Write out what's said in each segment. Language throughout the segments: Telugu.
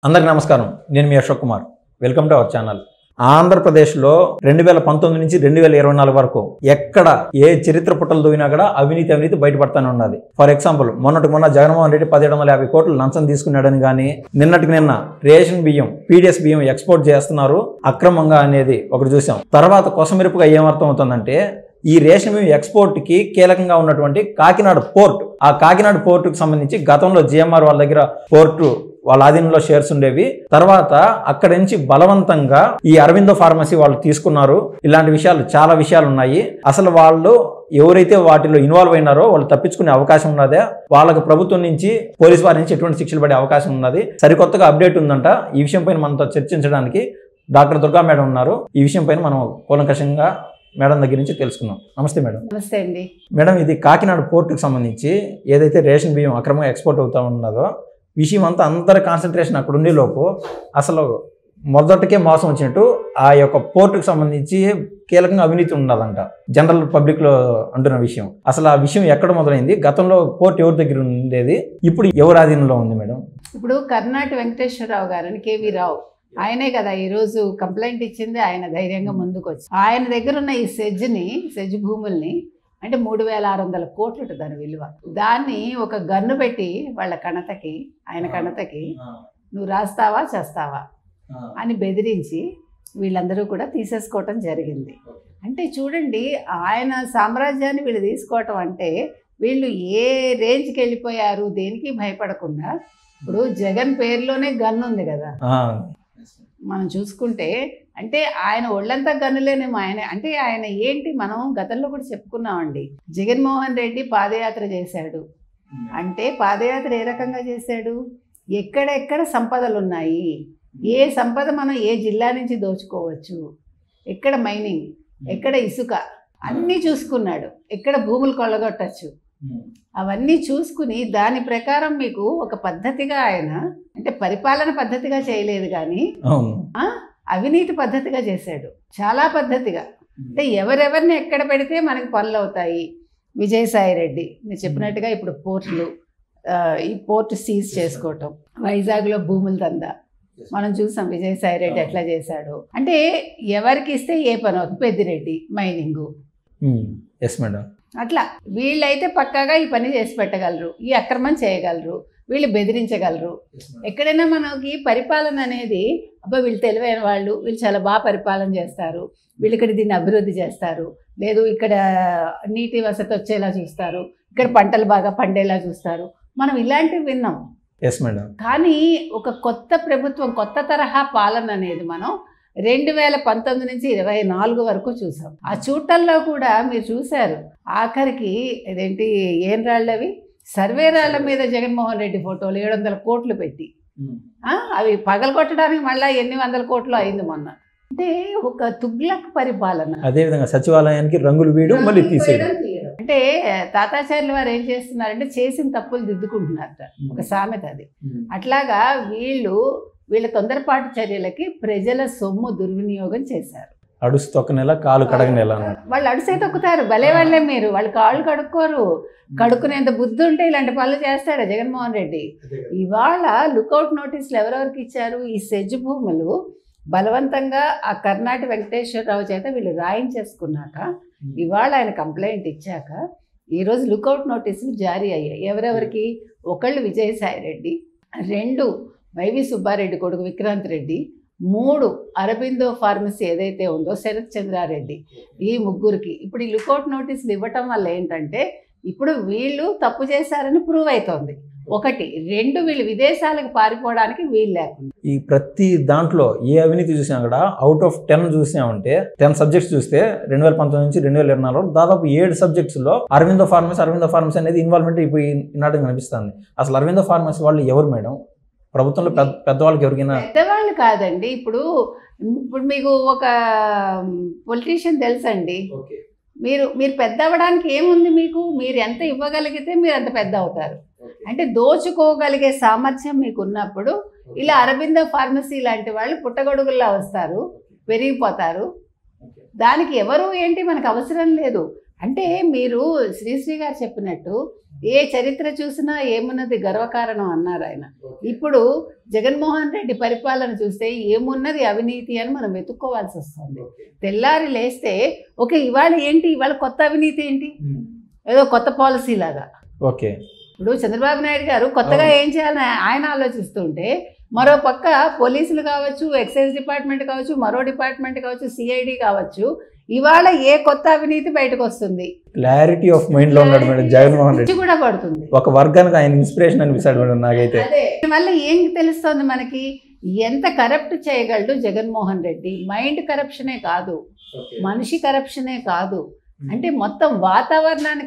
అందరికీ నమస్కారం. నేను మీ Ashok Kumar. Welcome to our channel. ఆంధ్రప్రదేశ్లో 2019 నుంచి 2024 వరకు ఎక్కడ ఏ చరిత్ర పుట్టలు దూవినా కూడా అవినీతి బయటపడతానే ఉన్నది. ఫర్ ఎగ్జాంపుల్ మొన్న జగన్మోహన్ రెడ్డి 1750 కోట్లు లంచం తీసుకున్నాడని కానీ, నిన్న రేషన్ బియ్యం పీడిఎస్ బియ్యం ఎక్స్పోర్ట్ చేస్తున్నారు అక్రమంగా అనేది ఒకటి చూసాం. తర్వాత కొసమెరుపుగా ఏమర్థం అవుతుందంటే, ఈ రేషన్ బియ్యం ఎక్స్పోర్ట్కి కీలకంగా ఉన్నటువంటి కాకినాడ పోర్ట్, ఆ కాకినాడ పోర్టుకు సంబంధించి గతంలో జిఎంఆర్ వాళ్ళ దగ్గర పోర్టు వాళ్ళ ఆధీనంలో షేర్స్ ఉండేవి. తర్వాత అక్కడి నుంచి బలవంతంగా ఈ అరవిందో ఫార్మసీ వాళ్ళు తీసుకున్నారు. ఇలాంటి విషయాలు చాలా విషయాలు ఉన్నాయి. అసలు వాళ్ళు ఎవరైతే వాటిలో ఇన్వాల్వ్ అయినారో వాళ్ళు తప్పించుకునే అవకాశం ఉన్నదే, వాళ్ళకి ప్రభుత్వం నుంచి పోలీసు వారి నుంచి ఎటువంటి శిక్షలు పడే అవకాశం ఉన్నది. సరికొత్తగా అప్డేట్ ఉందంట. ఈ విషయం పైన మనతో చర్చించడానికి డాక్టర్ దుర్గా మేడం ఉన్నారు. ఈ విషయం పైన మనం కూలంకషంగా మేడం దగ్గర నుంచి తెలుసుకున్నాం. నమస్తే మేడం. నమస్తే అండి మేడం, ఇది కాకినాడ పోర్టుకు సంబంధించి ఏదైతే రేషన్ బియ్యం అక్రమంగా ఎక్స్పోర్ట్ అవుతా ఉన్నదో విషయం అంతా అందరి కాన్సన్ట్రేషన్ అక్కడ ఉండేలోపు అసలు మొదటికే మోసం వచ్చినట్టు ఆ యొక్క పోర్టుకు సంబంధించి కీలకంగా అవినీతి ఉన్నదంట జనరల్ పబ్లిక్లో అంటున్న విషయం. అసలు ఆ విషయం ఎక్కడ మొదలైంది? గతంలో పోర్ట్ ఎవరి దగ్గర ఉండేది, ఇప్పుడు ఎవరి ఆధీనంలో ఉంది మేడం? ఇప్పుడు కర్ణాటి వెంకటేశ్వరరావు గారని కేవీ రావు, ఆయనే కదా ఈరోజు కంప్లైంట్ ఇచ్చింది. ఆయన ధైర్యంగా ముందుకు వచ్చి ఆయన దగ్గర ఉన్న ఈ సెజ్ భూముల్ని అంటే 3600 కోట్లు దాని విలువ, దాన్ని ఒక గన్ను పెట్టి వాళ్ళ ఆయన కణతకి నువ్వు రాస్తావా చేస్తావా అని బెదిరించి వీళ్ళందరూ కూడా తీసేసుకోవటం జరిగింది. అంటే చూడండి, ఆయన సామ్రాజ్యాన్ని వీళ్ళు తీసుకోవటం అంటే వీళ్ళు ఏ రేంజ్కి వెళ్ళిపోయారు, దేనికి భయపడకుండా. ఇప్పుడు జగన్ పేరులోనే గన్ను ఉంది కదా, మనం చూసుకుంటే అంటే ఆయన ఒళ్ళంతా గన్నులేనేమో. ఆయన ఏంటి, మనం గతంలో కూడా చెప్పుకున్నామండి. జగన్మోహన్ రెడ్డి పాదయాత్ర చేశాడు అంటే పాదయాత్ర ఏ రకంగా చేశాడు, ఎక్కడెక్కడ సంపదలు ఉన్నాయి, ఏ సంపద మనం ఏ జిల్లా నుంచి దోచుకోవచ్చు, ఎక్కడ మైనింగ్, ఎక్కడ ఇసుక అన్నీ చూసుకున్నాడు, ఎక్కడ భూములు కొల్లగొట్టచ్చు, అవన్నీ చూసుకుని దాని ప్రకారం మీకు ఒక పద్ధతిగా ఆయన అంటే పరిపాలన పద్ధతిగా చేయలేదు కానీ అవినీతి పద్ధతిగా చేశాడు. చాలా పద్ధతిగా. అంటే ఎవరెవరిని ఎక్కడ పెడితే మనకి పనులు అవుతాయి. విజయసాయి రెడ్డి మీరు చెప్పినట్టుగా ఇప్పుడు ఈ పోర్ట్ సీజ్ చేసుకోవటం, వైజాగ్లో భూముల దందా మనం చూసాం. విజయసాయి రెడ్డి ఎట్లా చేశాడు అంటే ఎవరికి ఇస్తే ఏ పని అవుతుంది, పెద్దిరెడ్డి మైనింగు. Yes madam. అట్లా వీళ్ళైతే పక్కాగా ఈ పని చేసి పెట్టగలరు, ఈ అక్రమం చేయగలరు, వీళ్ళు బెదిరించగలరు. ఎక్కడైనా మనకి పరిపాలన అనేది అబ్బా వీళ్ళు తెలివైన వాళ్ళు, వీళ్ళు చాలా బాగా పరిపాలన చేస్తారు, వీళ్ళు ఇక్కడ దీన్ని అభివృద్ధి చేస్తారు, లేదు ఇక్కడ నీటి వసతి వచ్చేలా చూస్తారు, ఇక్కడ పంటలు బాగా పండేలా చూస్తారు, మనం ఇలాంటివి విన్నాం. Yes madam. కానీ ఒక కొత్త ప్రభుత్వం, కొత్త తరహా పాలన అనేది మనం 2019 నుంచి 24 వరకు చూసాం. ఆ చూటల్లో కూడా మీరు చూశారు, ఆఖరికి ఇదేంటి ఏం రాళ్ళవి సర్వే రాళ్ల మీద జగన్మోహన్ రెడ్డి ఫోటోలు 700 కోట్లు పెట్టి అవి పగలగొట్టడానికి మళ్ళీ ఎన్ని వందల కోట్లు అయింది మొన్న. అంటే ఒక తుగ్లక్ పరిపాలన. అదేవిధంగా సచివాలయానికి రంగులు వేయడం మళ్ళీ తీసేయడం. అంటే తాతాచార్యుల వారు ఏం చేస్తున్నారంటే చేసిన తప్పులు దిద్దుకుంటున్నారట, ఒక సామెత అది. అట్లాగా వీళ్ళ తొందరపాటు చర్యలకి ప్రజల సొమ్ము దుర్వినియోగం చేశారు. అడుసు తొక్కనేలా కాలు కడగనేలా. వాళ్ళు అడుసే తొక్కుతారు, భలే వాళ్ళే మీరు. వాళ్ళు కాళ్ళు కడుక్కోరు. కడుక్కునేంత బుద్ధి ఉంటే ఇలాంటి పనులు చేస్తాడా జగన్మోహన్ రెడ్డి? ఇవాళ లుకౌట్ నోటీసులు ఎవరెవరికి ఇచ్చారు? ఈ సెజ్ భూములు బలవంతంగా ఆ కర్ణాటి వెంకటేశ్వరరావు చేత వీళ్ళు రాయించేసుకున్నాక, ఇవాళ ఆయన కంప్లైంట్ ఇచ్చాక ఈరోజు లుకౌట్ నోటీసులు జారీ అయ్యాయి. ఎవరెవరికి? ఒకళ్ళు విజయసాయి రెడ్డి, 2 వైవి సుబ్బారెడ్డి కొడుకు విక్రాంత్ రెడ్డి, 3 అరబిందో ఫార్మసీ ఏదైతే ఉందో శరత్ చంద్రారెడ్డి. ఈ ముగ్గురికి ఇప్పుడు ఈ లుకౌట్ నోటీసులు ఇవ్వటం వల్ల ఏంటంటే ఇప్పుడు వీళ్ళు తప్పు చేశారని ప్రూవ్ అవుతోంది. 1, 2 వీళ్ళు విదేశాలకు పారిపోవడానికి వీలు లేకుండా. ఈ ప్రతి దాంట్లో ఏ అవినీతి చూసినా కూడా అవుట్ ఆఫ్ 10 చూసినామంటే 10 సబ్జెక్ట్స్ చూస్తే 2019 నుంచి 2024 దాదాపు 7 సబ్జెక్ట్స్లో అరవిందో ఫార్మసీ అనేది ఇన్వాల్వ్మెంట్ ఇప్పుడు ఈనాడు కనిపిస్తుంది. అసలు అరవిందో ఫార్మసీ వాళ్ళు ఎవరు మేడం? ప్రభుత్వంలో పెద్దవాళ్ళకి ఎవరికైనా? పెద్దవాళ్ళు కాదండి. ఇప్పుడు మీకు ఒక పొలిటీషియన్ తెలుసండి. మీరు పెద్ద అవ్వడానికి ఏముంది మీకు? మీరు ఎంత ఇవ్వగలిగితే మీరు అంత పెద్ద అవుతారు. అంటే దోచుకోగలిగే సామర్థ్యం మీకు ఉన్నప్పుడు ఇలా అరబిందో ఫార్మసీ లాంటి వాళ్ళు పుట్టగొడుగుల్లా వస్తారు, పెరిగిపోతారు. దానికి ఎవరు ఏంటి మనకు అవసరం లేదు. అంటే మీరు శ్రీశ్రీ గారు చెప్పినట్టు ఏ చరిత్ర చూసినా ఏమున్నది గర్వకారణం అన్నారు ఆయన. ఇప్పుడు జగన్మోహన్ రెడ్డి పరిపాలన చూస్తే ఏమున్నది అవినీతి అని మనం వెతుక్కోవాల్సి వస్తుంది. తెల్లారి లేస్తే ఓకే ఇవాళ ఏంటి, ఇవాళ కొత్త అవినీతి ఏంటి, ఏదో కొత్త పాలసీ లాగా. ఓకే, ఇప్పుడు చంద్రబాబు నాయుడు గారు కొత్తగా ఏం చేయాలని ఆయన ఆలోచిస్తుంటే, మరో పక్క పోలీసులు కావచ్చు, ఎక్సైజ్ డిపార్ట్మెంట్ కావచ్చు, మరో డిపార్ట్మెంట్ కావచ్చు, సిఐడి కావచ్చు, ఇవాళ ఏ కొత్త అవినీతి బయటకు వస్తుంది. క్లారిటీ ఆఫ్ మైండ్ లో ఉన్నాడు మేడం జగన్మోహన్ రెడ్డి. కూడా పడుతుంది, ఒక వర్గానికి ఆయన ఇన్స్పిరేషన్ అనిపిస్తాడు మేడం నాకైతే. దీనివల్ల ఏం తెలుస్తుంది మనకి, ఎంత కరప్ట్ చేయగలడు జగన్మోహన్ రెడ్డి. మైండ్ కరప్షనే కాదు, మనిషి కరప్షనే కాదు, అంటే మొత్తం వాతావరణాన్ని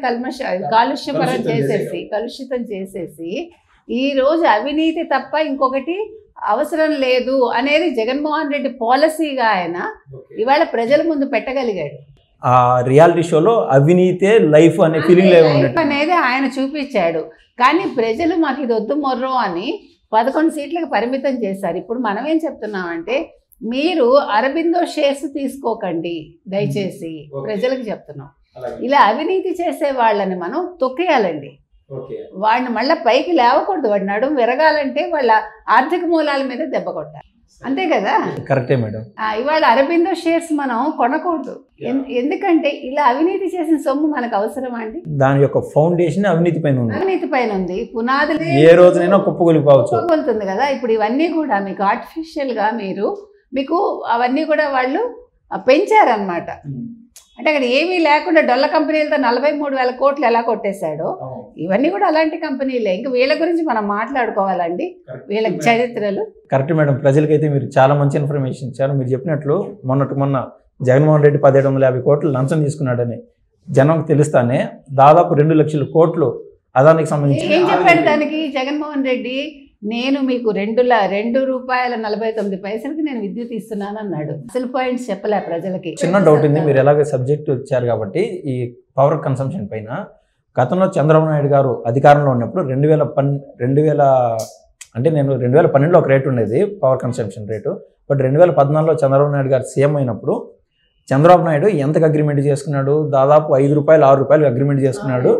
కలుషితం చేసేసి ఈ రోజు అవినీతి తప్ప ఇంకొకటి అవసరం లేదు అనేది జగన్మోహన్ రెడ్డి పాలసీగా ఆయన ఇవాళ ప్రజల ముందు పెట్టగలిగాడు. ఆ రియాలిటీ షోలో అవినీతే లైఫ్ అనే ఫీలింగ్ అనేది ఆయన చూపించాడు. కానీ ప్రజలు మాకు ఇది వద్దు మొర్రో అని 11 సీట్లకు పరిమితం చేశారు. ఇప్పుడు మనం ఏం చెప్తున్నామంటే, మీరు అరబిందో షేర్స్ తీసుకోకండి దయచేసి, ప్రజలకు చెప్తున్నాం. ఇలా అవినీతి చేసే వాళ్ళని మనం తొక్కేయాలండి. వాడిని మళ్ళీ పైకి లేవకూడదు, వాడి నడుము విరగాలంటే వాళ్ళ ఆర్థిక మూలాల మీద దెబ్బ కొట్టాలి, అంతే కదా. కరెక్టే మేడం. ఇవాళ అరబిందో షేర్స్ మనం కొనకూడదు, ఎందుకంటే ఇలా అవినీతి చేసిన సొమ్ము మనకు అవసరమా అండి. దాని యొక్క ఫౌండేషన్ అవినీతి పైన ఉంది, పునాదులు ఏ రోజునైనా కుప్పకూలిపోతుంది కదా. ఇప్పుడు ఇవన్నీ కూడా మీకు ఆర్టిఫిషియల్గా మీకు అవన్నీ కూడా వాళ్ళు పెంచారనమాట. అంటే అక్కడ ఏమీ లేకుండా డొల్ల కంపెనీలతో 43,000 కోట్లు ఎలా కొట్టేశాడో, ఇవన్నీ కూడా అలాంటి కంపెనీలే. ఇంకా వీళ్ళ గురించి మనం మాట్లాడుకోవాలండి, వీళ్ళ చరిత్రలు. Correct madam. ప్రజలకైతే మీరు చాలా మంచి ఇన్ఫర్మేషన్ ఇచ్చారు. మీరు చెప్పినట్లు మొన్న జగన్మోహన్ రెడ్డి 1750 కోట్లు లంచం తీసుకున్నాడని జనంకు తెలుస్తానే దాదాపు 2 లక్షల కోట్లు అదానికి సంబంధించి ఏం చెప్పాడు దానికి జగన్మోహన్ రెడ్డి, నేను మీకు ₹2.49 నేను విద్యుత్ ఇస్తున్నాను అన్నాడు. అసలు పాయింట్స్ చెప్పలే ప్రజలకి. చిన్న డౌట్ ఉంది, మీరు ఎలాగ సబ్జెక్ట్ వచ్చారు కాబట్టి ఈ పవర్ కన్సంప్షన్ పైన. గతంలో చంద్రబాబు నాయుడు గారు అధికారంలో ఉన్నప్పుడు 2000 అంటే నేను 2012లో ఒక రేటు ఉండేది పవర్ కన్సంప్షన్ రేటు. బట్ 2014లో చంద్రబాబు నాయుడు గారు సీఎం అయినప్పుడు చంద్రబాబు నాయుడు ఎంతకు అగ్రిమెంట్ చేసుకున్నాడు, దాదాపు ₹5 ₹6 అగ్రిమెంట్ చేసుకున్నాడు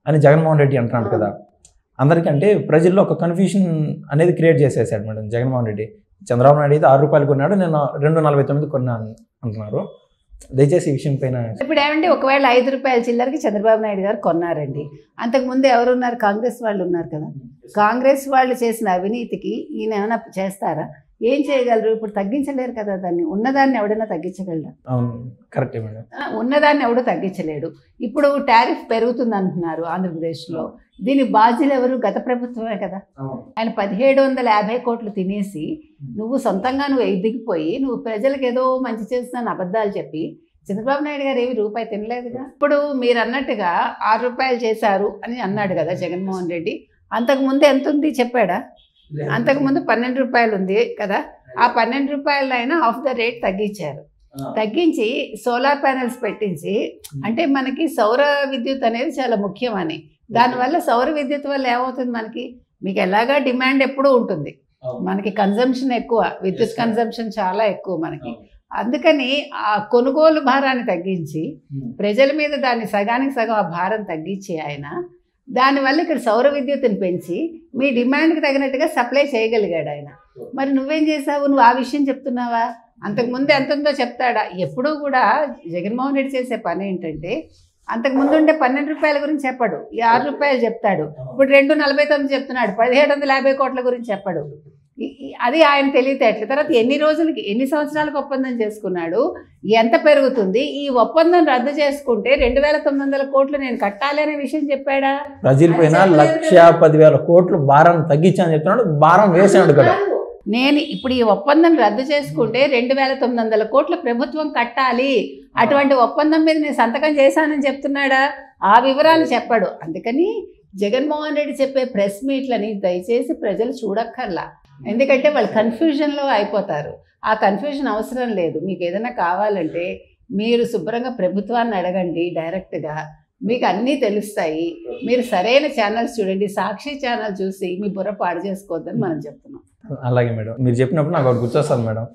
అని జగన్మోహన్ రెడ్డి అంటున్నాడు కదా. అందరికంటే ప్రజల్లో ఒక కన్ఫ్యూషన్ అనేది క్రియేట్ చేసేసాడు మేడం జగన్మోహన్ రెడ్డి. చంద్రబాబు నాయుడు అయితే ₹6 కొన్నాడు, నేను $2.49 కొన్నాను అంటున్నారు. దయచేసి ఈ విషయం పైన ఇప్పుడు ఏమంటే, ఒకవేళ ₹5 చిల్లరకి చంద్రబాబు నాయుడు గారు కొన్నారండి. అంతకుముందు ఎవరు ఉన్నారు, కాంగ్రెస్ వాళ్ళు ఉన్నారు కదా. కాంగ్రెస్ వాళ్ళు చేసిన అవినీతికి ఈయన ఏమైనా చేస్తారా, ఏం చేయగలరు? ఇప్పుడు తగ్గించలేరు కదా దాన్ని. ఉన్నదాన్ని ఎవడైనా తగ్గించగలరా? అవును, కరెక్టే మేడం. ఉన్నదాన్ని ఎవడు తగ్గించలేడు. ఇప్పుడు టారిఫ్ పెరుగుతుంది అంటున్నారు ఆంధ్రప్రదేశ్లో. దీని బాధ్యులు ఎవరు? గత ప్రభుత్వమే కదా. ఆయన 1750 కోట్లు తినేసి నువ్వు సొంతంగా ఎదిగిపోయి నువ్వు ప్రజలకు ఏదో మంచి చేస్తున్నాను అబద్ధాలు చెప్పి చంద్రబాబు నాయుడు గారు ఏమి రూపాయి తినలేదుగా. ఇప్పుడు మీరు అన్నట్టుగా ₹6 చేశారు అని అన్నాడు కదా జగన్మోహన్ రెడ్డి. అంతకుముందు ఎంత ఉంది చెప్పాడా? అంతకుముందు ₹12 ఉంది కదా. ఆ ₹12 అయినా ఆఫ్ ద రేట్ తగ్గించారు. తగ్గించి సోలార్ ప్యానెల్స్ పెట్టించి, అంటే మనకి సౌర విద్యుత్ అనేది చాలా ముఖ్యమని. దానివల్ల సౌర విద్యుత్ వల్ల ఏమవుతుంది, మనకి మీకు ఎలాగా డిమాండ్ ఎప్పుడూ ఉంటుంది, మనకి కన్జంప్షన్ ఎక్కువ, విద్యుత్ కన్జంప్షన్ చాలా ఎక్కువ మనకి. అందుకని ఆ కొనుగోలు భారాన్ని తగ్గించి ప్రజల మీద దాన్ని సగానికి సగం ఆ భారం తగ్గించి ఆయన దానివల్ల ఇక్కడ సౌర విద్యుత్తుని పెంచి మీ డిమాండ్కి తగినట్టుగా సప్లై చేయగలిగాడు ఆయన. మరి నువ్వేం చేసావు? నువ్వు ఆ విషయం చెప్తున్నావా? అంతకుముందు ఎంత ఉందో చెప్తాడా? ఎప్పుడూ కూడా జగన్మోహన్ రెడ్డి చేసే పని ఏంటంటే, అంతకుముందు ఉండే ₹12 గురించి చెప్పాడు, ₹6 చెప్తాడు. ఇప్పుడు 2.49 చెప్తున్నాడు, 1750 కోట్ల గురించి చెప్పాడు. అది ఆయన తెలివితేటలు. తర్వాత ఎన్ని రోజులకి, ఎన్ని సంవత్సరాలకు ఒప్పందం చేసుకున్నాడు, ఎంత పెరుగుతుంది, ఈ ఒప్పందం రద్దు చేసుకుంటే 2,900 కోట్లు నేను కట్టాలి అనే విషయం చెప్పాడా? ప్రజలపైన 1,10,000 కోట్లు భారం తగ్గించాలని చెప్తున్నాడు, భారం వేసాడు కదా. నేను ఇప్పుడు ఈ ఒప్పందం రద్దు చేసుకుంటే 2,900 కోట్ల ప్రభుత్వం కట్టాలి, అటువంటి ఒప్పందం మీద నేను సంతకం చేశానని చెప్తున్నాడా? ఆ వివరాలు చెప్పాడు. అందుకని జగన్మోహన్ రెడ్డి చెప్పే ప్రెస్ మీట్లని దయచేసి ప్రజలు చూడక్కర్లా, ఎందుకంటే వాళ్ళు కన్ఫ్యూజన్లో అయిపోతారు. ఆ కన్ఫ్యూజన్ అవసరం లేదు. మీకు ఏదైనా కావాలంటే మీరు శుభ్రంగా ప్రభుత్వాన్ని అడగండి డైరెక్ట్గా, మీకు అన్నీ తెలుస్తాయి. మీరు సరైన ఛానల్స్ చూడండి, సాక్షి ఛానల్ చూసి మీ బుర్ర పాడు చేసుకోవద్దని మనం చెప్తున్నాం. అలాగే మేడం, మీరు చెప్పినప్పుడు నాకు ఒకటి గుర్తొస్తుంది మేడం.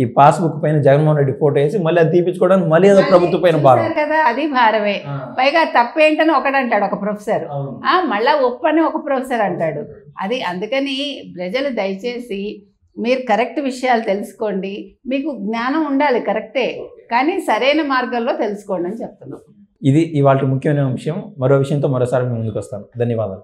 ఈ పాస్బుక్ పైన జగన్మోహన్ రెడ్డి ఫోటో వేసి మళ్ళీ అది తీపించుకోవడానికి మళ్ళీ ఏదో ప్రభుత్వం పైన భారం. చూశారు కదా, అది భారమే. పైగా తప్పేంటని ఒకడంటాడు ఒక ప్రొఫెసర్, మళ్ళా ఒప్పు అని ఒక ప్రొఫెసర్ అంటాడు. అది అందుకని ప్రజలు దయచేసి మీరు కరెక్ట్ విషయాలు తెలుసుకోండి. మీకు జ్ఞానం ఉండాలి కరెక్టే, కానీ సరైన మార్గంలో తెలుసుకోండి అని చెప్తున్నాం. ఇది ఇవాళ ముఖ్యమైన విషయం. మరో విషయంతో మరోసారి మేము ముందుకు వస్తాను. ధన్యవాదాలు.